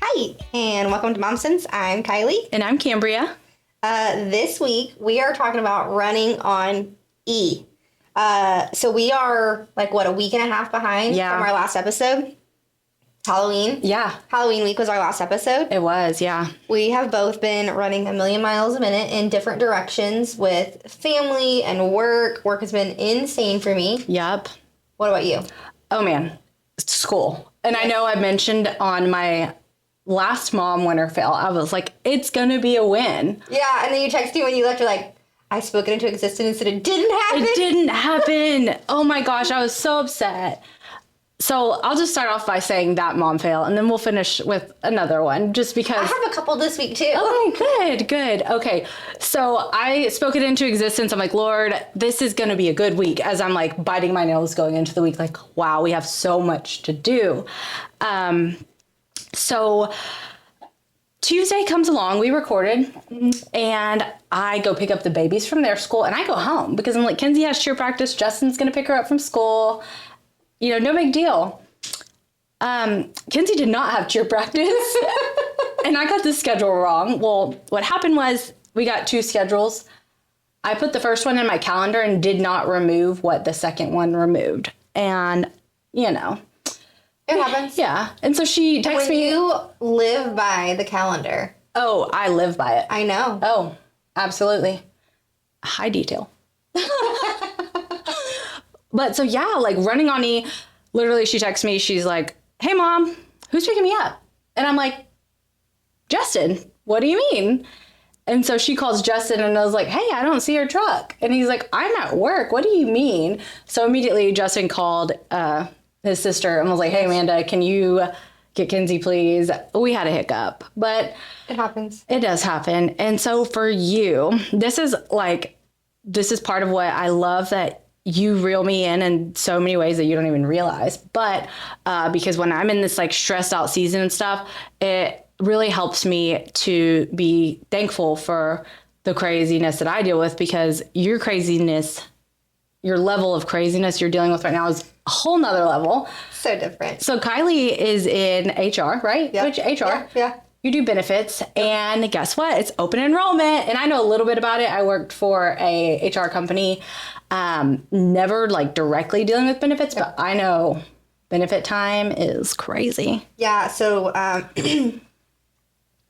Hi, and welcome to Momsense. I'm Kyleigh. And I'm Kambria. This week, we are talking about running on E. So we are, a week and a half behind from our last episode. Halloween. Yeah. Halloween week was our last episode. It was, yeah. We have both been running a million miles a minute in different directions with family and work. Work has been insane for me. Yep. What about you? Oh, man. School. And I know I mentioned on my last mom winter fail, I was like, it's going to be a win. Yeah, and then you text me when you left, you're like, I spoke it into existence and it didn't happen. It didn't happen. Oh my gosh, I was so upset. So I'll just start off by saying that mom fail, and then we'll finish with another one, just because. I have a couple this week, too. Okay, good. Okay, so I spoke it into existence. I'm like, Lord, this is going to be a good week, as I'm like biting my nails going into the week. Like, wow, we have so much to do. So Tuesday comes along, we recorded, and I go pick up the babies from their school, and I go home because I'm like, Kenzie has cheer practice. Justin's going to pick her up from school. You know, no big deal. Kenzie did not have cheer practice, and I got the schedule wrong. Well, what happened was we got two schedules. I put the first one in my calendar and did not remove what the second one removed. And, you know. It happens. Yeah. And so she texts me. You live by the calendar. Oh, I live by it. I know. Oh, absolutely. High detail. But so, yeah, like running on E, literally she texts me. She's like, hey, Mom, who's picking me up? And I'm like, Justin, what do you mean? And so she calls Justin and I was like, hey, I don't see your truck. And he's like, I'm at work. What do you mean? So immediately Justin called his sister and was like, hey, Amanda, can you get Kenzie, please? We had a hiccup, but it happens. It does happen. And so for you, this is part of what I love, that you reel me in so many ways that you don't even realize. But because when I'm in this like stressed out season and stuff, it really helps me to be thankful for the craziness that I deal with, because your craziness, your level of craziness you're dealing with right now is a whole nother level. So different. So Kyleigh is in HR, right? Yeah. Which HR? Yeah. You do benefits, and guess what? It's open enrollment, and I know a little bit about it. I worked for a HR company, never like directly dealing with benefits, but I know benefit time is crazy. Yeah. So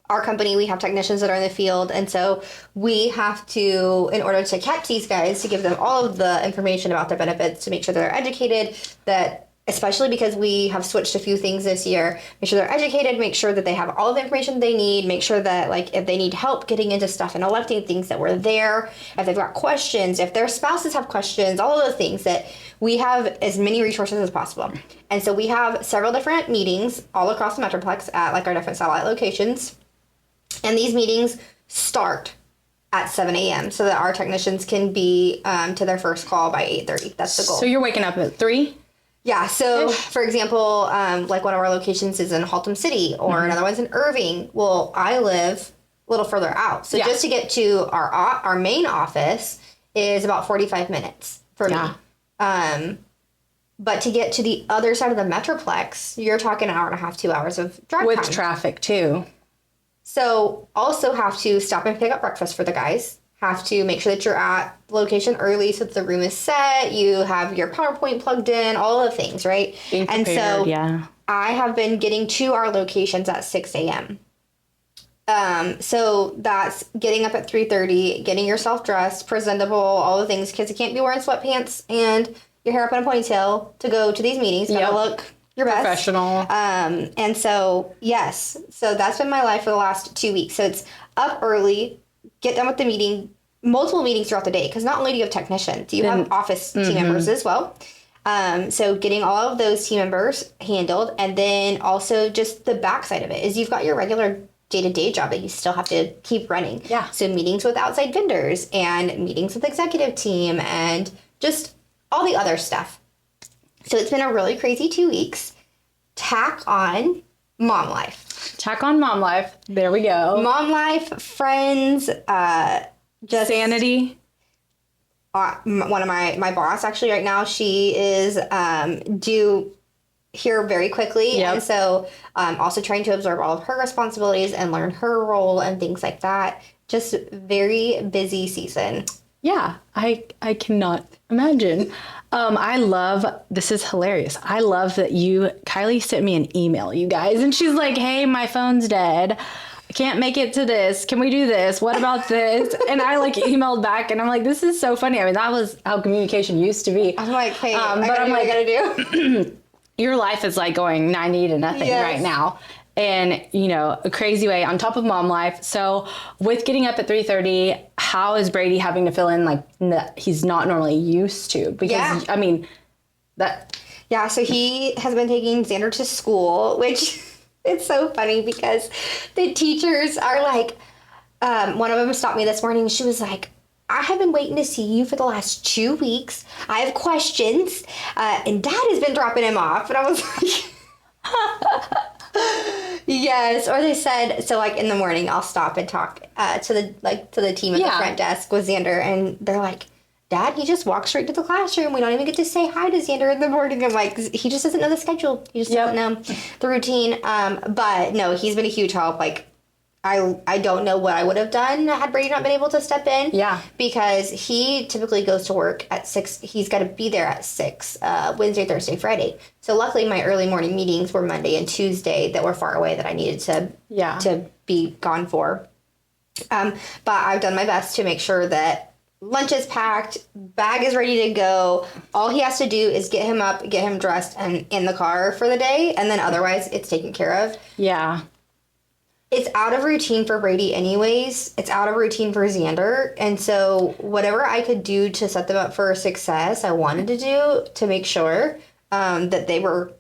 our company, we have technicians that are in the field, and so we have to, in order to catch these guys, to give them all of the information about their benefits, to make sure they're educated, that especially because we have switched a few things this year, make sure they're educated, make sure that they have all the information they need, make sure that like if they need help getting into stuff and electing things, that we're there, if they've got questions, if their spouses have questions, all of those things, that we have as many resources as possible. And so we have several different meetings all across the Metroplex at like our different satellite locations. And these meetings start at 7 a.m. so that our technicians can be to their first call by 8:30. That's the goal. So you're waking up at 3? Yeah. So, for example, like one of our locations is in Haltom City, or another one's in Irving. Well, I live a little further out. So just to get to our main office is about 45 minutes for me. But to get to the other side of the Metroplex, you're talking an hour and a half, 2 hours of drive time. With traffic, too. So also have to stop and pick up breakfast for the guys. Have to make sure that you're at the location early so that the room is set. You have your PowerPoint plugged in, all the things, right? Being prepared, and so yeah. I have been getting to our locations at 6 a.m. So that's getting up at 3:30, getting yourself dressed, presentable, all the things, because you can't be wearing sweatpants and your hair up in a ponytail to go to these meetings. You gotta look your best. Professional. And so, yes. So that's been my life for the last 2 weeks. So it's up early, get done with the meeting, multiple meetings throughout the day, because not only do you have technicians, you have office team members as well. So getting all of those team members handled, and then also just the backside of it is you've got your regular day-to-day job that you still have to keep running. Yeah. So meetings with outside vendors and meetings with executive team and just all the other stuff. So it's been a really crazy 2 weeks. Tack on mom life. Tack on mom life. There we go. Mom life, friends, just sanity. One of my boss actually right now, she is due here very quickly. Yep. And so also trying to absorb all of her responsibilities and learn her role and things like that. Just very busy season. Yeah, I cannot imagine. I love, this is hilarious. I love that Kyleigh sent me an email, you guys, and she's like, hey, my phone's dead. I can't make it to this. Can we do this? What about this? And I like emailed back and I'm like, this is so funny. I mean, that was how communication used to be. I'm like, hey, I but gotta I'm do what like, I gotta do. your life is like going 90 to nothing Yes. right now. And, you know, a crazy way on top of mom life. So with getting up at 3:30, how is Brady having to fill in like he's not normally used to? Because, Yeah. I mean, that... Yeah, so he has been taking Xander to school, which it's so funny because the teachers are like, one of them stopped me this morning. She was like, I have been waiting to see you for the last 2 weeks. I have questions, and Dad has been dropping him off. And I was like, yes. Or they said, so like in the morning, I'll stop and talk to the team at the front desk with Xander, and they're like, Dad, he just walks straight to the classroom. We don't even get to say hi to Xander in the morning. I'm like, he just doesn't know the schedule. He just doesn't know the routine. But no, he's been a huge help. Like, I don't know what I would have done had Brady not been able to step in. Yeah. Because he typically goes to work at 6. He's got to be there at 6, Wednesday, Thursday, Friday. So luckily my early morning meetings were Monday and Tuesday that were far away that I needed to be gone for. But I've done my best to make sure that lunch is packed, bag is ready to go. All he has to do is get him up, get him dressed, and in the car for the day. And then otherwise, it's taken care of. Yeah. It's out of routine for Brady anyways. It's out of routine for Xander. And so whatever I could do to set them up for success, I wanted to do to make sure that they were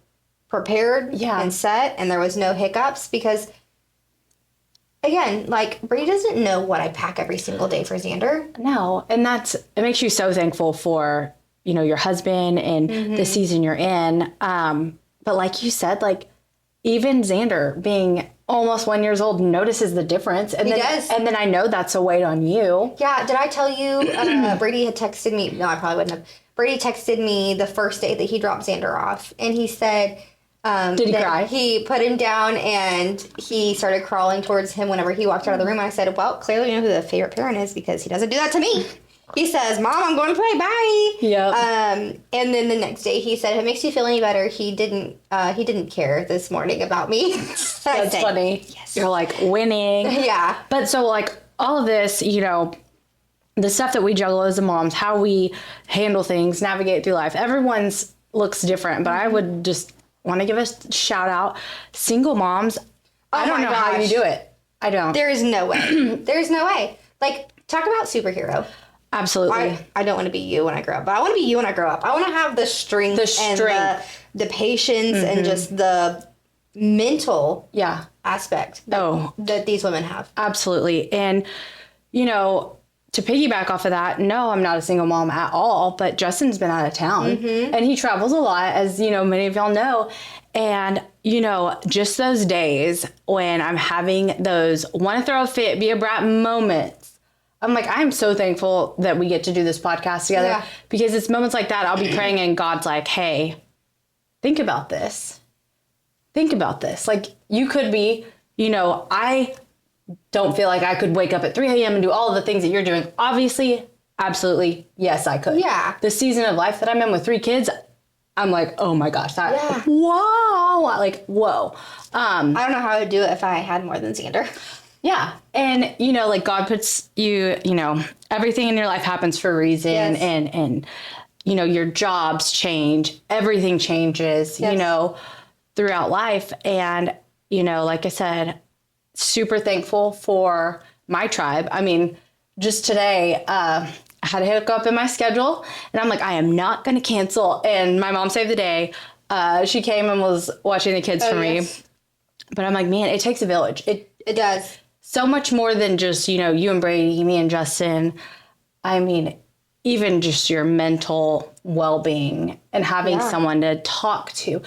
prepared and set and there was no hiccups because... Again, like, Brady doesn't know what I pack every single day for Xander. No, and it makes you so thankful for, you know, your husband and the season you're in. But like you said, like, even Xander being almost 1 year old notices the difference. And He then, does. And then I know that's a weight on you. Yeah, did I tell you Brady had texted me? No, I probably wouldn't have. Brady texted me the first day that he dropped Xander off. And he said... Did he cry? He put him down and he started crawling towards him whenever he walked out of the room. And I said, well, clearly you know who the favorite parent is because he doesn't do that to me. He says, Mom, I'm going to play. Bye. Yeah. And then the next day he said, if it makes you feel any better, he didn't care this morning about me. That's funny. Yes. You're like winning. Yeah. But so like all of this, you know, the stuff that we juggle as a moms, how we handle things, navigate through life, everyone's looks different. But I would just want to give a shout out. Single moms, I don't know how you do it. I don't. There is no way. There's no way. Like, talk about superhero. Absolutely. I don't want to be you when I grow up, but I want to be you when I grow up. I want to have the strength and the patience and just the mental aspect that these women have. Absolutely. And, you know, to piggyback off of that, no, I'm not a single mom at all, but Justin's been out of town and he travels a lot, as, you know, many of y'all know. And, you know, just those days when I'm having those want to throw a fit, be a brat moments, I'm like, I'm so thankful that we get to do this podcast together because it's moments like that. I'll be praying and God's like, hey, think about this. Think about this. Like you could be, you know, I don't feel like I could wake up at 3 a.m. and do all of the things that you're doing. Obviously, absolutely, yes, I could. Yeah. The season of life that I'm in with 3 kids, I'm like, oh my gosh, whoa, like, whoa. I don't know how I would do it if I had more than Xander. Yeah. And, you know, like God puts you know, everything in your life happens for a reason and, you know, your jobs change, everything changes, you know, throughout life. And, you know, like I said, super thankful for my tribe. I mean, just today, I had a hiccup in my schedule and I'm like, I am not going to cancel. And my mom saved the day. She came and was watching the kids for me. But I'm like, man, it takes a village. It does. So much more than just, you know, you and Brady, me and Justin. I mean, even just your mental well-being and having someone to talk to.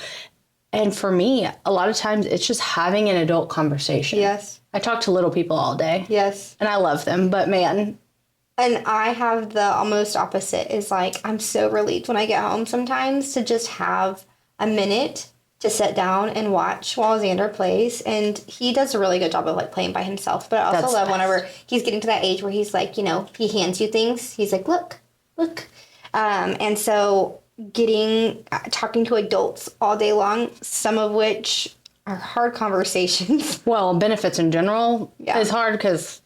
And for me, a lot of times it's just having an adult conversation. Yes. I talk to little people all day. Yes. And I love them, but man. And I have the almost opposite is like, I'm so relieved when I get home sometimes to just have a minute to sit down and watch while Xander plays. And he does a really good job of like playing by himself. But I also love whenever he's getting to that age where he's like, he hands you things. He's like, look. And so talking to adults all day long, some of which are hard conversations. Well, benefits in general is hard because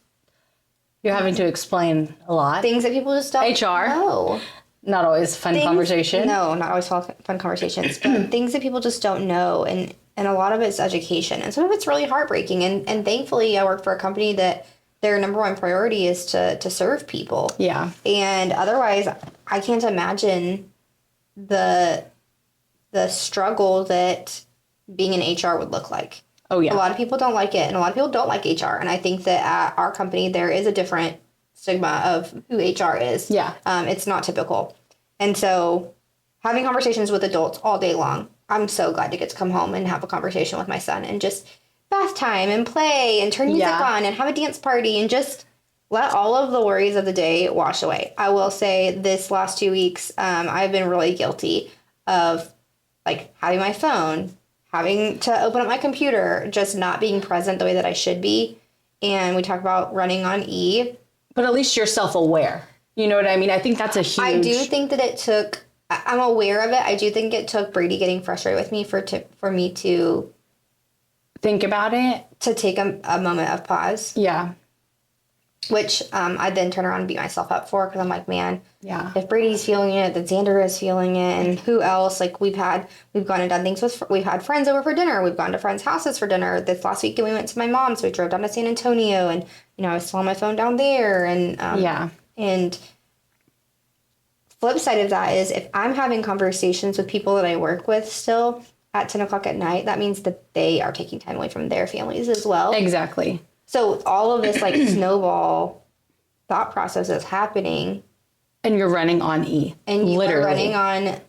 you're having to explain a lot. Things that people just don't know. Not always fun conversation. No, not always fun conversations. But things that people just don't know. And a lot of it's education. And some of it's really heartbreaking. And thankfully, I work for a company that their number one priority is to serve people. Yeah. And otherwise, I can't imagine the struggle that being in HR would look like. Oh, yeah. A lot of people don't like it, and a lot of people don't like HR. And I think that at our company, there is a different stigma of who HR is. Yeah. It's not typical. And so having conversations with adults all day long, I'm so glad to get to come home and have a conversation with my son and just bath time and play and turn music on and have a dance party and just let all of the worries of the day wash away. I will say this last 2 weeks, I've been really guilty of like having my phone, having to open up my computer, just not being present the way that I should be. And we talk about running on E. But at least you're self-aware. You know what I mean? I think that's a huge... I do think that it took... I'm aware of it. I do think it took Brady getting frustrated with me for me to... think about it. To take a moment of pause. Yeah. Which I then turn around and beat myself up for because I'm like, man, yeah, if Brady's feeling it, then Xander is feeling it, and who else? Like we've gone and done things with, we've had friends over for dinner, we've gone to friends' houses for dinner. This last weekend we went to my mom's, so we drove down to San Antonio, and I was still on my phone down there, and and flip side of that is if I'm having conversations with people that I work with still at 10 o'clock at night, that means that they are taking time away from their families as well. Exactly. So all of this like snowball thought process is happening. And you're running on E. And you are running on,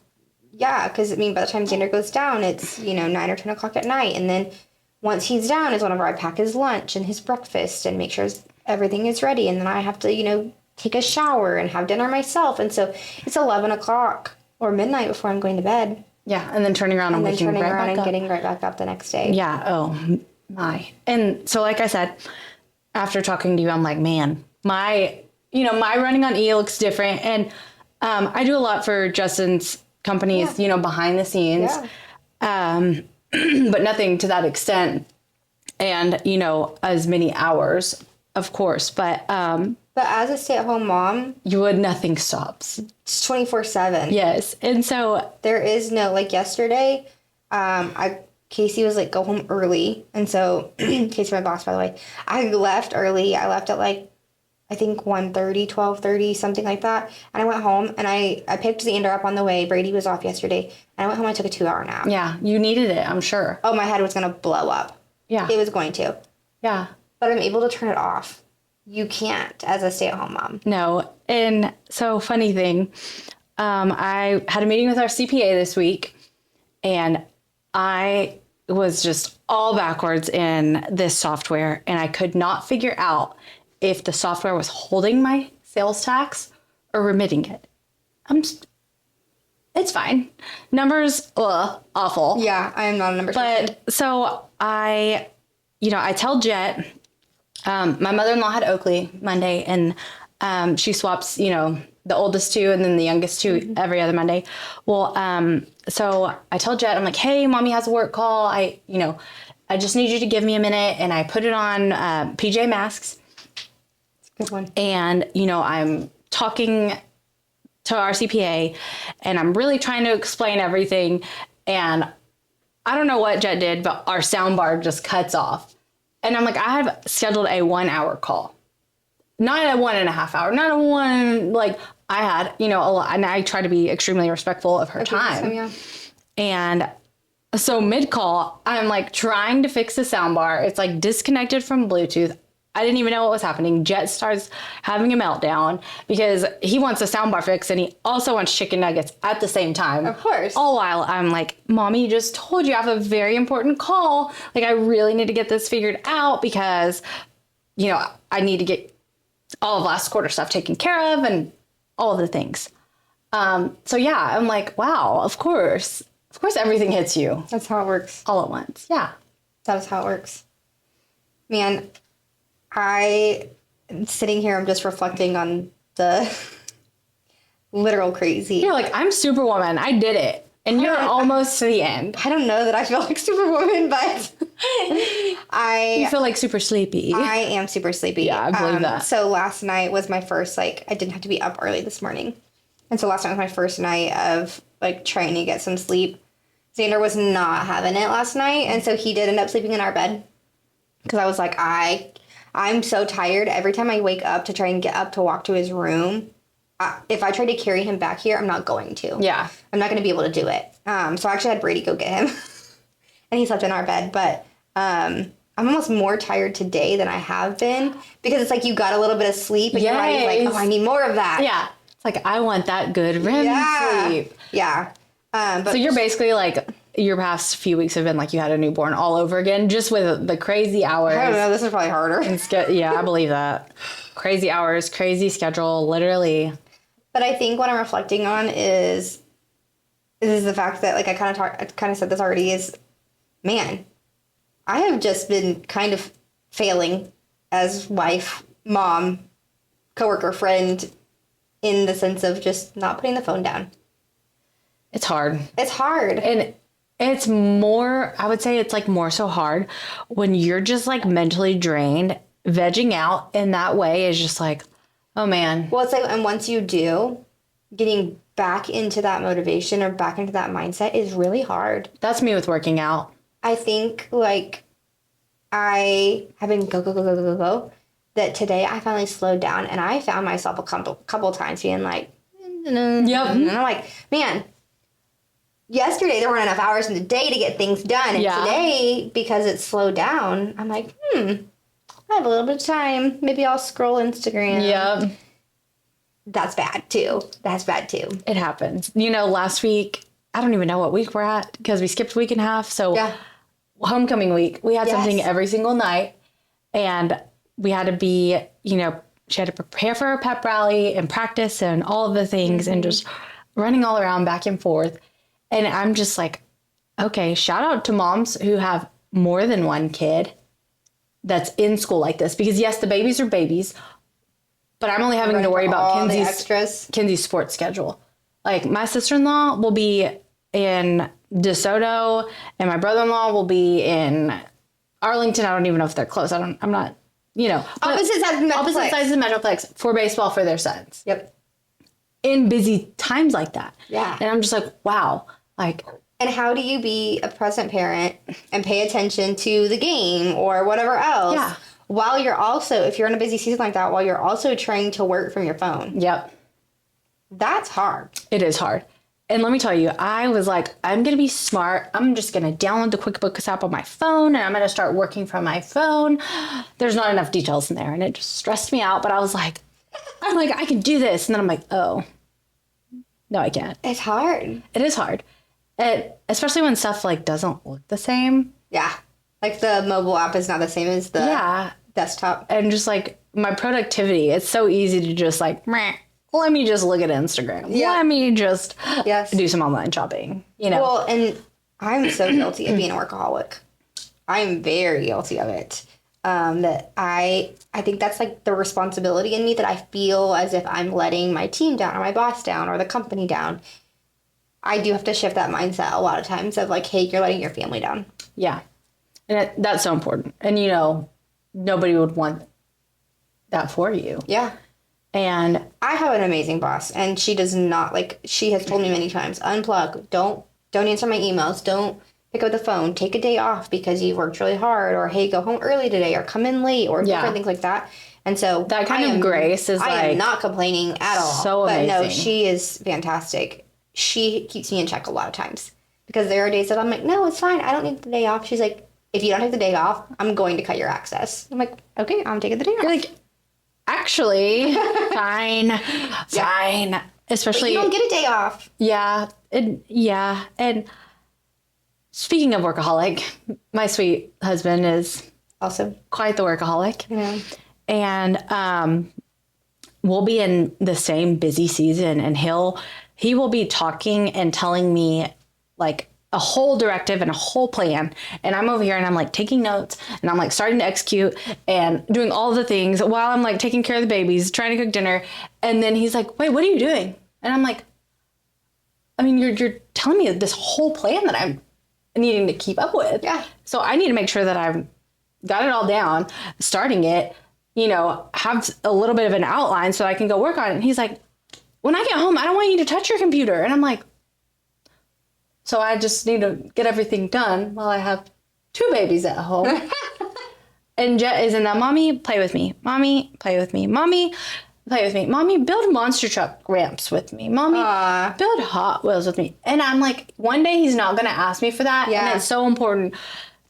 because by the time Xander goes down, it's, 9 or 10 o'clock at night. And then once he's down is whenever I pack his lunch and his breakfast and make sure everything is ready. And then I have to, take a shower and have dinner myself. And so it's 11 o'clock or midnight before I'm going to bed. Yeah, and then turning around and waking right back up. Getting right back up the next day. Yeah, oh my. And so like I said, after talking to you, I'm like, man, my running on E looks different. And I do a lot for Justin's companies, behind the scenes, but nothing to that extent. And, as many hours, of course. But as a stay-at-home mom, nothing stops. It's 24/7. Yes. And so there is no, like yesterday, Casey was like, go home early. And so, Casey, my boss, by the way, I left early. I left at I think 1:30, 12:30, something like that. And I went home and I picked Xander up on the way. Brady was off yesterday. And I went home and I took a 2-hour nap. Yeah, you needed it, I'm sure. Oh, my head was going to blow up. Yeah. It was going to. Yeah. But I'm able to turn it off. You can't as a stay-at-home mom. No. And so funny thing, I had a meeting with our CPA this week and I was just all backwards in this software and I could not figure out if the software was holding my sales tax or remitting it. It's fine. Numbers, awful. Yeah, I am not a numbers person. But so I tell Jet, my mother-in-law had Oakley Monday and she swaps, the oldest two and then the youngest two every other Monday. Well, so I tell Jet, I'm like, hey, mommy has a work call. I just need you to give me a minute. And I put it on PJ Masks. It's a good one. And, I'm talking to our CPA and I'm really trying to explain everything. And I don't know what Jet did, but our sound bar just cuts off. And I'm like, I have scheduled a 1-hour call. Not a 1.5 hour, not a one, I had, a lot, and I try to be extremely respectful of her time. Yeah. And so mid-call, I'm trying to fix the soundbar. It's disconnected from Bluetooth. I didn't even know what was happening. Jet starts having a meltdown because he wants a soundbar fix and he also wants chicken nuggets at the same time. Of course. All while I'm like, Mommy just told you I have a very important call. I really need to get this figured out because, I need to get all of last quarter stuff taken care of and all of the things. So yeah, I'm like, wow, of course. Of course, everything hits you That's how it works. all at once. Yeah. That is how it works. Man, sitting here, I'm just reflecting on the literal crazy. You're like, I'm Superwoman. I did it. And you're almost to the end. I don't know that I feel like Superwoman, but You feel like super sleepy. I am super sleepy. Yeah, I believe that. So last night was my first, I didn't have to be up early this morning. And so last night was my first night of, trying to get some sleep. Xander was not having it last night, and so he did end up sleeping in our bed. Because I was like, I'm so tired. Every time I wake up to try and get up to walk to his room, if I try to carry him back here, I'm not going to. Yeah. I'm not going to be able to do it. So I actually had Brady go get him. And he slept in our bed. But I'm almost more tired today than I have been. Because it's like you got a little bit of sleep. And your body's like, oh, I need more of that. Yeah. It's like, I want that good REM sleep. Yeah. So you're basically your past few weeks have been like you had a newborn all over again, just with the crazy hours. I don't know. This is probably harder. Yeah, I believe that. Crazy hours, crazy schedule, literally. But I think what I'm reflecting on is the fact that, I kind of said this already, is, man, I have just been kind of failing as wife, mom, coworker, friend, in the sense of just not putting the phone down. It's hard. It's hard. And it's more, I would say it's more so hard when you're just mentally drained. Vegging out in that way is just oh man. Well, it's and once you do, getting back into that motivation or back into that mindset is really hard. That's me with working out. I think I have been go, that today I finally slowed down and I found myself a couple times being Yep. And I'm like, man, yesterday there weren't enough hours in the day to get things done. And today, because it's slowed down, I'm like, I have a little bit of time. Maybe I'll scroll Instagram. Yep. That's bad too. It happens. Last week, I don't even know what week we're at because we skipped a week and a half. So homecoming week, we had something every single night. And we had to be, she had to prepare for her pep rally and practice and all of the things and just running all around back and forth. And I'm just okay, shout out to moms who have more than one kid that's in school like this. Because yes, the babies are babies, but I'm only having to worry about Kenzie's sports schedule. My sister-in-law will be in DeSoto and my brother-in-law will be in Arlington. I don't even know if they're close. I'm not, Opposite sides of the Metroplex for baseball for their sons. Yep. In busy times like that. Yeah. And I'm just wow. And how do you be a present parent and pay attention to the game or whatever else? Yeah. While you're also, if you're in a busy season like that, while you're also trying to work from your phone. Yep. That's hard. It is hard. And let me tell you, I was I'm going to be smart. I'm just going to download the QuickBooks app on my phone and I'm going to start working from my phone. There's not enough details in there and it just stressed me out. But I was I can do this. And then I'm oh, no, I can't. It's hard. It is hard. Especially when stuff doesn't look the same. Yeah. The mobile app is not the same as the desktop. And just my productivity, it's so easy to just meh. Let me just look at Instagram. Yeah. Let me just do some online shopping, Well, and I'm so guilty of being a workaholic. I'm very guilty of it. That I think that's the responsibility in me that I feel as if I'm letting my team down or my boss down or the company down. I do have to shift that mindset a lot of times of hey, you're letting your family down. Yeah. And that's so important. And, nobody would want that for you. Yeah. And I have an amazing boss, and she does not she has told me many times, unplug, don't answer my emails, don't pick up the phone, take a day off because you worked really hard, or hey, go home early today, or come in late, or different things like that. And so that kind of grace is I am not complaining at all. So amazing. But no, she is fantastic. She keeps me in check a lot of times because there are days that I'm no, it's fine. I don't need the day off. She's if you don't take the day off, I'm going to cut your access. I'm okay, I'm taking the day off. You're actually, fine. Especially, but you don't get a day off. Yeah. And speaking of workaholic, my sweet husband is also quite the workaholic. Yeah. And we'll be in the same busy season and he will be talking and telling me a whole directive and a whole plan. And I'm over here and I'm like taking notes and I'm like starting to execute and doing all the things while I'm like taking care of the babies, trying to cook dinner. And then he's like, wait, what are you doing? And I'm like, I mean, you're telling me this whole plan that I'm needing to keep up with. Yeah. So I need to make sure that I've got it all down, starting it, you know, have a little bit of an outline so I can go work on it. And he's like, when I get home, I don't want you to touch your computer. And I'm like, so I just need to get everything done while I have 2 babies at home. And Jet is in that, mommy, play with me. Mommy, play with me. Mommy, play with me. Mommy, build monster truck ramps with me. Mommy, build Hot Wheels with me. And I'm like, one day he's not going to ask me for that. Yeah. And it's so important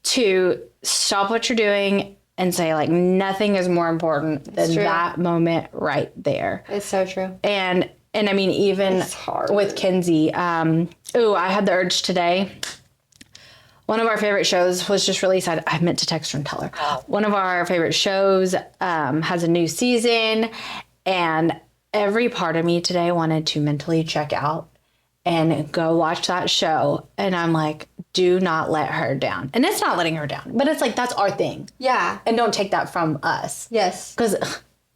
to stop what you're doing and say, like, nothing is more important than that moment right there. It's so true. And I mean, even with Kenzie, I had the urge today. One of our favorite shows was just released. I meant to text her and tell her. One of our favorite shows has a new season, and every part of me today wanted to mentally check out and go watch that show. And I'm like, do not let her down. And it's not letting her down, but it's like, that's our thing. Yeah. And don't take that from us. Yes. Because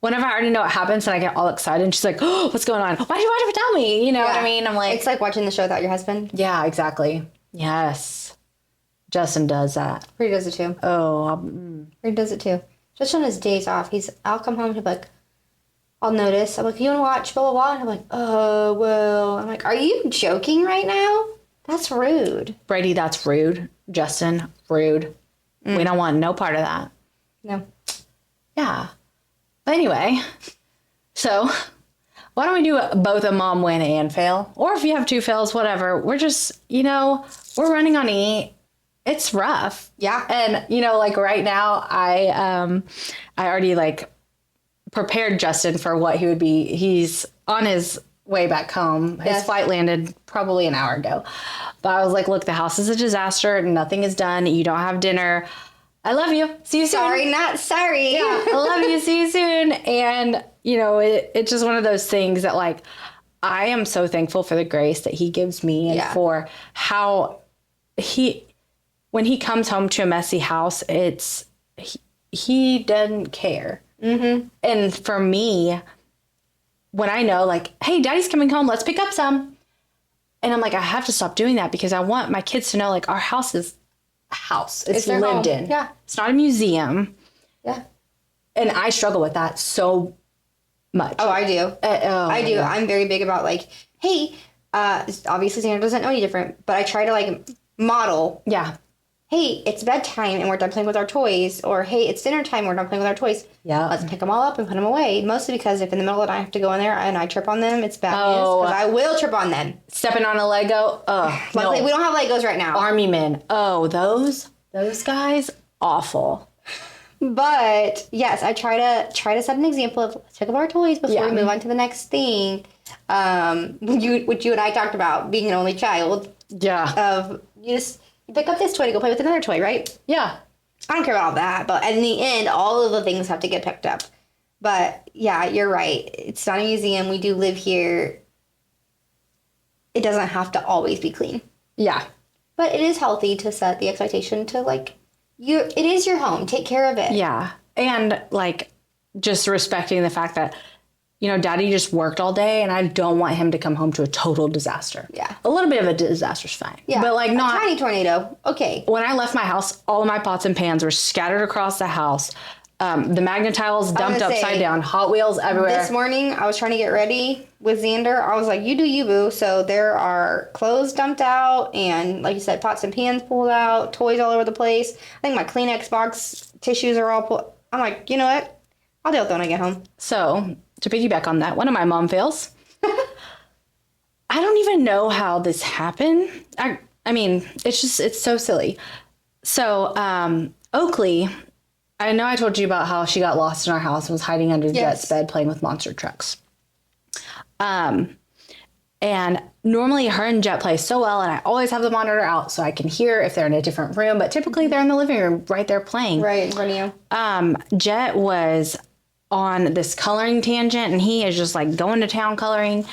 whenever I already know what happens and I get all excited and she's like, oh, what's going on? Why'd you tell me? You know what I mean? I'm like, it's like watching the show without your husband. yeah, exactly. Yes. Justin does that. Brady does it too. Brady does it too. Just on his days off, I'll come home and he'll be like, I'll notice. I'm like, you want to watch blah, blah, blah? And I'm like, oh, well. I'm like, are you joking right now? That's rude. Brady, that's rude. Justin, rude. We don't want no part of that. No. Yeah. But anyway, so why don't we do both a mom win and fail? Or if you have 2 fails, whatever. We're just, we're running on E. It's rough. Yeah. And, like right now, I already like prepared Justin for what he would be. He's on his way back home. His flight landed probably an hour ago. But I was like, look, the house is a disaster. Nothing is done. You don't have dinner. I love you. See you soon. Sorry, not sorry. Yeah, I love you. See you soon. And, it's just one of those things that, like, I am so thankful for the grace that he gives me and for how when he comes home to a messy house, he doesn't care. Mm-hmm. And for me, when I know, like, hey, daddy's coming home, let's pick up some. And I'm like, I have to stop doing that because I want my kids to know, like, our house is a house. It's lived in. Yeah. It's not a museum. Yeah. And I struggle with that so much. Oh, I do. I do. Yeah. I'm very big about, like, hey, obviously Xander doesn't know any different, but I try to, like, model. Yeah. Hey, it's bedtime and we're done playing with our toys. Or, hey, it's dinner time and we're done playing with our toys. Yeah. Let's pick them all up and put them away. Mostly because if in the middle of the night I have to go in there and I trip on them, it's bad news. Because I will trip on them. Stepping on a Lego. Luckily, we don't have Legos right now. Army men. Oh, those guys, awful. But, yes, I try to set an example of let's pick up our toys before we move on to the next thing. Which you and I talked about, being an only child. Yeah. Of, you pick up this toy to go play with another toy, right? Yeah. I don't care about all that, but in the end, all of the things have to get picked up. But, yeah, you're right. It's not a museum. We do live here. It doesn't have to always be clean. Yeah. But it is healthy to set the expectation to, like, it is your home. Take care of it. Yeah. And, like, just respecting the fact that, daddy just worked all day and I don't want him to come home to a total disaster. Yeah. A little bit of a disaster's fine. Yeah. But, like, not. A tiny tornado. Okay. When I left my house, all of my pots and pans were scattered across the house. The Magna-Tiles dumped upside down. Hot Wheels everywhere. This morning, I was trying to get ready with Xander. I was like, you do you, boo. So there are clothes dumped out and, like you said, pots and pans pulled out, toys all over the place. I think my Kleenex box tissues are all pulled. I'm like, you know what? I'll deal with it when I get home. So, to piggyback on that, one of my mom fails. I don't even know how this happened. I mean, it's so silly. So, Oakley, I know I told you about how she got lost in our house and was hiding under Jet's bed playing with monster trucks. And normally her and Jet play so well, and I always have the monitor out so I can hear if they're in a different room, but typically they're in the living room right there playing. Right in front of you. Jet was on this coloring tangent, and he is just like going to town coloring,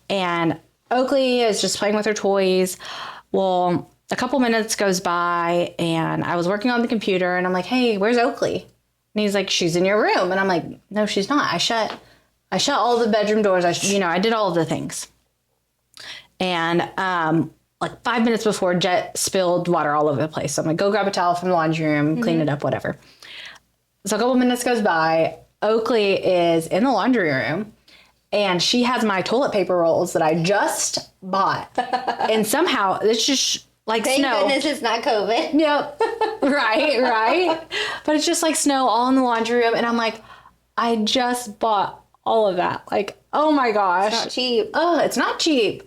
and Oakley is just playing with her toys. Well, a couple minutes goes by and I was working on the computer and I'm like, hey, where's Oakley? And he's like, she's in your room. And I'm like, no, she's not. I shut all the bedroom doors. I did all of the things. And like 5 minutes before, Jet spilled water all over the place. So I'm like, go grab a towel from the laundry room, clean it up, whatever. So a couple minutes goes by. Oakley is in the laundry room and she has my toilet paper rolls that I just bought. And somehow it's just like Thank snow. goodness it's not COVID. Yep. Right. But it's just like snow all in the laundry room. And I'm like, I just bought all of that. Like, oh my gosh. It's not cheap. Oh, it's not cheap.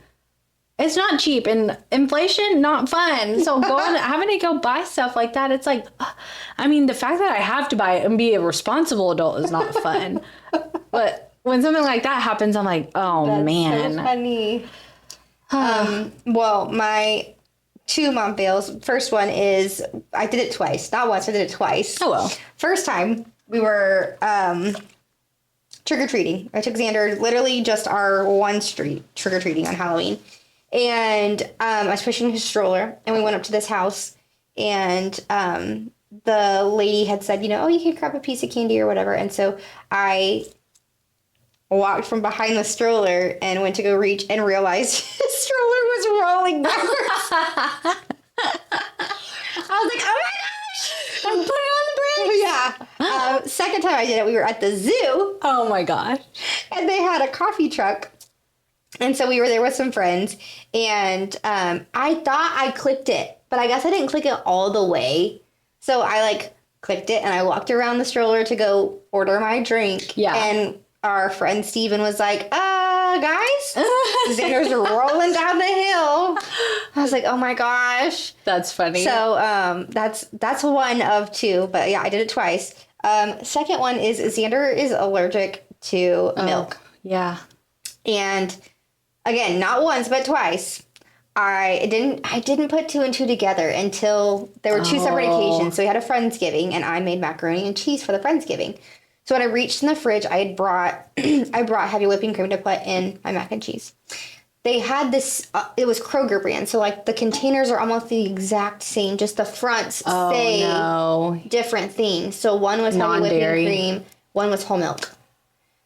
It's not cheap. And inflation, not fun. So having to go buy stuff like that, it's like, I mean, the fact that I have to buy it and be a responsible adult is not fun. But when something like that happens, I'm like, oh, That's man. so funny. Well, my 2 mom fails. First one is I did it twice. Not once, I did it twice. Oh, well. First Time we were trick-or-treating. I took Xander literally just our one street trick-or-treating on Halloween. And I was pushing his stroller and we went up to this house and the lady had said, oh, you can grab a piece of candy or whatever. And so I walked from behind the stroller and went to go reach and realized his stroller was rolling backwards. I was like, oh my gosh! I'm putting on the brakes. Yeah. Second time I did it, we were at the zoo. Oh my gosh. And they had a coffee truck. And so we were there with some friends. And I thought I clicked it, but I guess I didn't click it all the way. So I clicked it and I walked around the stroller to go order my drink. Yeah. And our friend Steven was like, guys, Xander's rolling down the hill. I was like, oh my gosh. That's funny. So that's one of 2, but yeah, I did it twice. Second one is Xander is allergic to milk. Yeah. And again, not once, but twice. I didn't put 2 and 2 together until there were 2 separate occasions. So we had a Friendsgiving and I made macaroni and cheese for the Friendsgiving. So when I reached in the fridge, I brought heavy whipping cream to put in my mac and cheese. They had this, it was Kroger brand. So the containers are almost the exact same, just the fronts say different things. So one was heavy whipping cream, one was whole milk.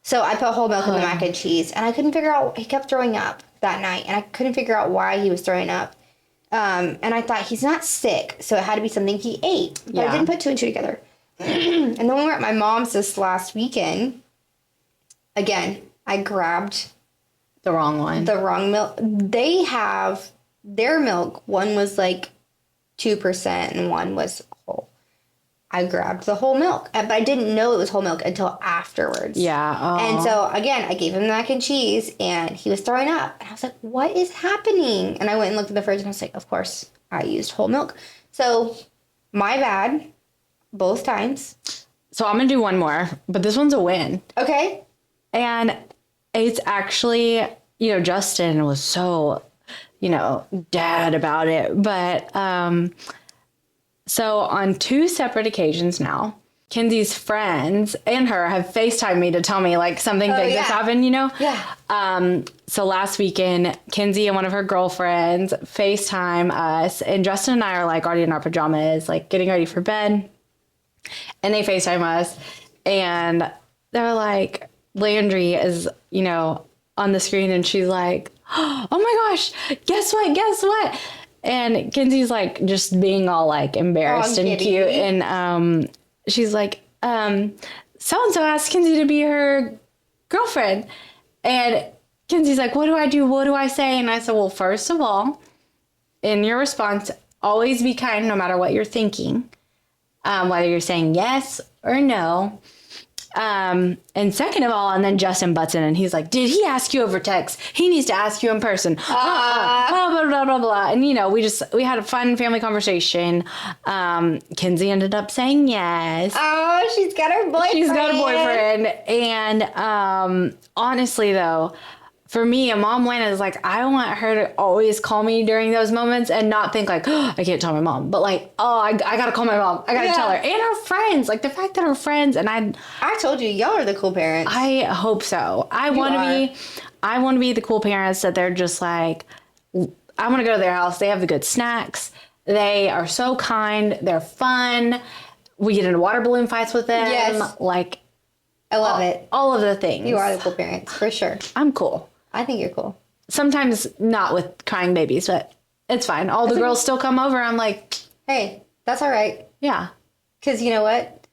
So I put whole milk in the mac and cheese and I couldn't figure out, he kept throwing up that night and I couldn't figure out why he was throwing up. And I thought he's not sick, so it had to be something he ate. But I didn't put 2 and 2 together. And then when we were at my mom's this last weekend, again, I grabbed the wrong one. The wrong milk. They have their milk. One was 2% and one was whole. I grabbed the whole milk, but I didn't know it was whole milk until afterwards. Yeah. And so again, I gave him the mac and cheese and he was throwing up. And I was like, what is happening? And I went and looked at the fridge and I was like, of course, I used whole milk. So my bad. Both times. So I'm going to do one more, but this one's a win. Okay. And it's actually, Justin was so, dad about it. But so on 2 separate occasions now, Kenzie's friends and her have FaceTimed me to tell me something big that's happened, Yeah. So last weekend, Kenzie and one of her girlfriends FaceTime us and Justin and I are already in our pajamas, getting ready for bed. And they FaceTime us and they're like, Landry is, on the screen and she's like, oh my gosh, guess what? And Kenzie's just being all embarrassed and cute. And she's like, so-and-so asked Kenzie to be her girlfriend. And Kenzie's like, what do I do? What do I say? And I said, well, first of all, in your response, always be kind no matter what you're thinking. Whether you're saying yes or no. And second of all, and then Justin butts in and he's like, did he ask you over text? He needs to ask you in person. Blah, blah, blah, blah, blah. And, we had a fun family conversation. Kenzie ended up saying yes. Oh, she's got her boyfriend. She's got a boyfriend. And honestly, though, for me, a mom win is I want her to always call me during those moments and not think oh, I can't tell my mom. But I gotta call my mom. I gotta tell her. And her friends. The fact that her friends and I told you, y'all are the cool parents. I hope so. I want to be the cool parents that they're just I want to go to their house. They have the good snacks. They are so kind. They're fun. We get into water balloon fights with them. Yes. Like, I love it. all of the things. You are the cool parents, for sure. I'm cool. I think you're cool. Sometimes not with crying babies, but it's fine. All the girls still come over. I'm like, Hey, that's all right. yeah. Because you know what?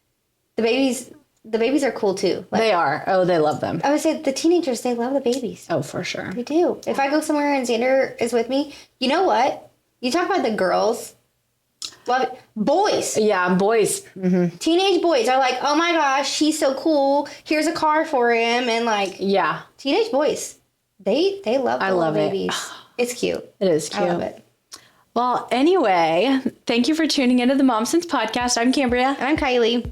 The babies are cool too. Like, They are. Oh, they love them. I would say the teenagers, they love the babies. Oh, for sure. They do. If I go somewhere and Xander is with me, you know what? You talk about the girls. Love it. Boys. Yeah, boys. Mm-hmm. Teenage boys are like, oh my gosh, he's so cool. Here's a car for him. And like, Yeah, teenage boys, they love the I love little it. babies. It's cute. it is cute. I love it. Well, anyway, thank you for tuning into the Momsense podcast. I'm Kambria. And I'm Kyleigh.